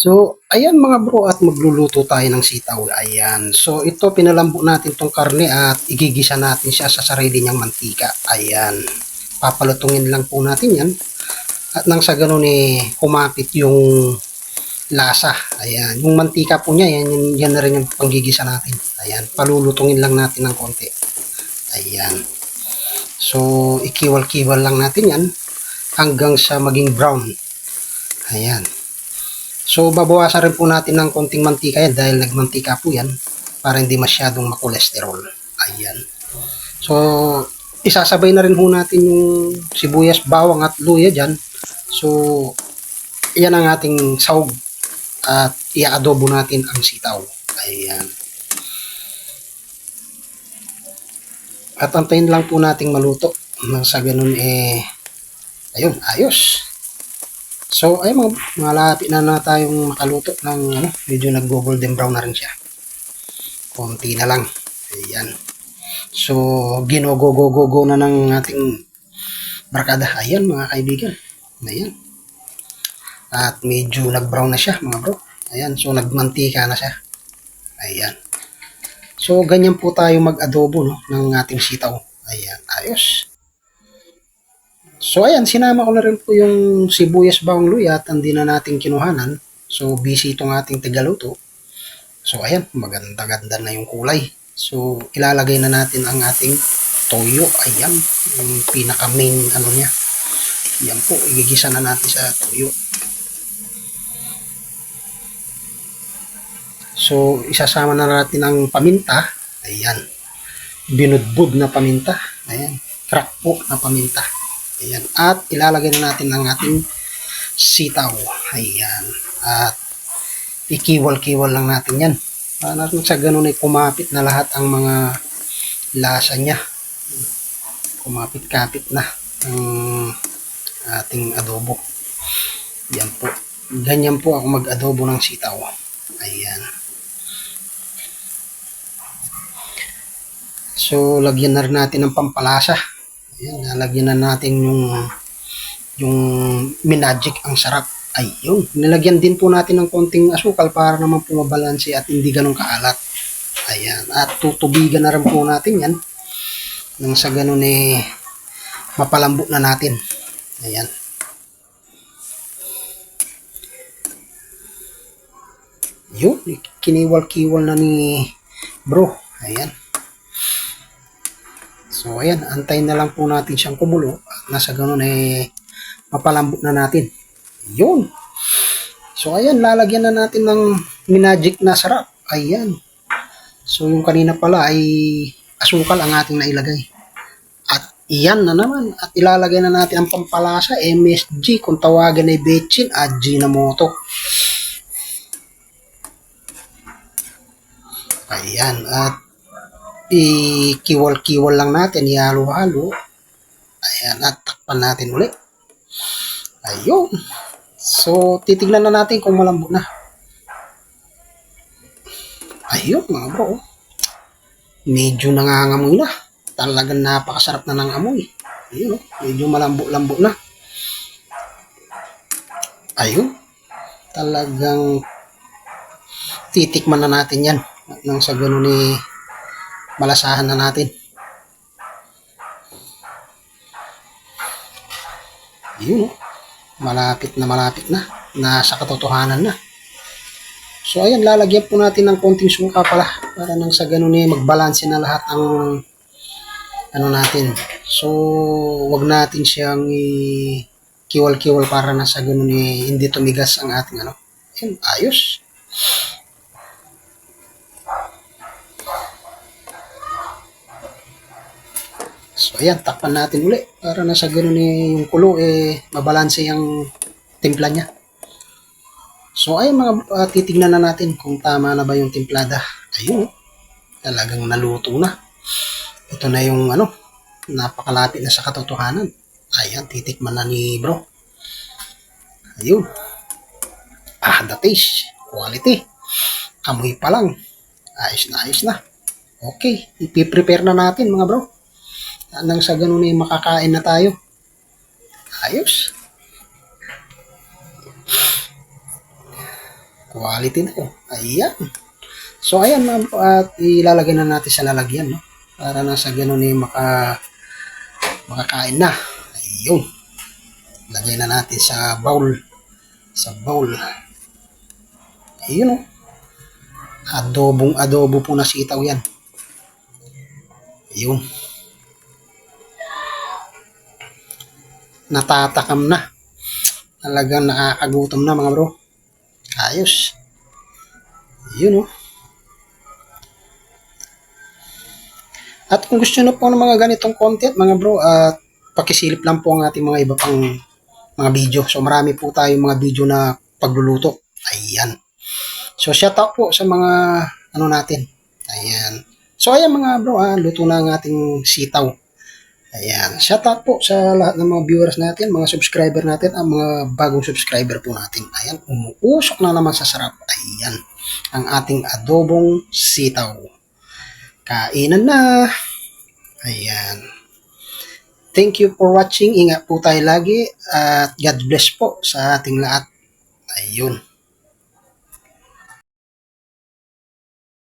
So, ayan mga bro at magluluto tayo ng sitaw. Ayan. So, ito pinalambo natin tong karne at igigisa natin siya sa sarili niyang mantika. Ayan. Papalutungin lang po natin yan. At nang sa ganun kumapit yung lasa. Ayan. Yung mantika po niya, yan na rin yung panggigisa natin. Ayan. Palulutungin lang natin ng konti. Ayan. So, ikiwal-kiwal lang natin yan hanggang sa maging brown. Ayan. So, babawasan rin po natin ng konting mantika yan dahil nagmantika po yan para hindi masyadong makolesterol. Ayan. So, isasabay na rin po natin yung sibuyas, bawang at luya dyan. So, yan ang ating sahog at i-adobo natin ang sitaw. Ayan. At antayin lang po nating maluto. Sa ganun ayun, ayos. So, ay malapit na tayong makaluto ng medyo nag-golden brown na rin siya. Konti na lang. Ayan. So, ginogo-go-go na ng ating barkada. Ayan mga kaibigan. Ayan. At medyo nag-brown na siya mga bro. Ayan. So, nagmantika na siya. Ayan. So, ganyan po tayo mag-adobo ng ating sitaw. Ayan. Ayos. So ayan, sinama ko na rin po yung sibuyas, bawang, luya at hindi na natin kinuhanan. So busy itong ating tigaluto. So ayan, maganda-ganda na yung kulay. So ilalagay na natin ang ating toyo. Ayan, yung pinaka main niya. Yan po, igigisa na natin sa toyo. So isasama na natin ang paminta. Ayan, binudbud na paminta. Ayan, crack po na paminta. Ayan. At ilalagay na natin ang ating sitaw. Ayan. At ikiwal-kiwal lang natin yan. Para sa ganun ay kumapit na lahat ang mga lasa niya. Kumapit-kapit na ang ating adobo. Yan po. Ganyan po ako mag-adobo ng sitaw. Ayan. So, lagyan na rin natin ng pampalasa. Ayan, nalagyan na natin yung minagic ang sarap. Ayun, nilagyan din po natin ng konting asukal para naman po mabalanse at hindi ganun kaalat. Ayan, at tutubigan na rin po natin yan nang sa ganun mapalambot na natin. Ayan. Yun, kiniwal-kiwal na ni bro. Ayan. So, ayan, antayin na lang po natin siyang kumulo at nasa ganun mapalambot na natin. Yun. So, ayan, lalagyan na natin ng minagic na sarap. Ayan. So, yung kanina pala ay asukal ang ating nailagay. At iyan na naman. At ilalagay na natin ang pampalasa, MSG, kung tawagan ay Bechin at Ajinomoto. Ayan. At ikiwal-kiwal lang natin, ihalo-halo. Ayan, at takpan natin ulit. Ayun. So, titignan na natin kung malambot na. Ayun, mga bro. Medyo nangangamoy na. Talagang napakasarap na ng amoy. Ayun, medyo malambot-lambot na. Ayun. Talagang titikman na natin yan. At nang sa ganun malasahan na natin. Yun, malapit na. Nasa katotohanan na. So, ayan, lalagyan po natin ng konting suka pala para nang sa ganun magbalanse na lahat ang natin. So, wag natin siyang kiwal-kiwal para nasa ganun hindi tumigas ang ating Ayan, ayos. So, ayan, takpan natin uli para nasa ganun yung kulo mabalanse yung timpla niya. So, ayun mga titignan na natin kung tama na ba yung timplada. Ayun, talagang naluto na. Ito na yung napakalapit na sa katotohanan. Ayan, titikman na ni bro. Ayun. The taste, quality. Amoy pa lang. Ayos na. Okay, ipiprepare na natin mga bro. Nang sa ganun makakain na tayo. Ayos. Quality na yun. Ayan. So, ayan ma'am, at ilalagay na natin sa lalagyan, no? Para na sa ganun eh, makakain na. Ayun. Lagay na natin sa bowl. Sa bowl. Ayun, no? Adobo po na sitaw yan. Ayun. Natatakam na. Talagang nakakagutom na mga bro. Ayos. Ayun, no? At kung gusto nyo po ng mga ganitong content, mga bro, at pakisilip lang po ang ating mga iba pang mga video. So, marami po tayong mga video na pagluluto. Ayan. So, shout out po sa mga ano natin. Ayan. So, ayan mga bro, luto na ang ating sitaw. Ayan. Shout out po sa lahat ng mga viewers natin, mga subscriber natin, ang mga bagong subscriber po natin. Ayan. Umuusok na naman sa sarap. Ayan. Ang ating adobong sitaw. Kainan na. Ayan. Thank you for watching. Ingat po tayo lagi at God bless po sa ating lahat. Ayun.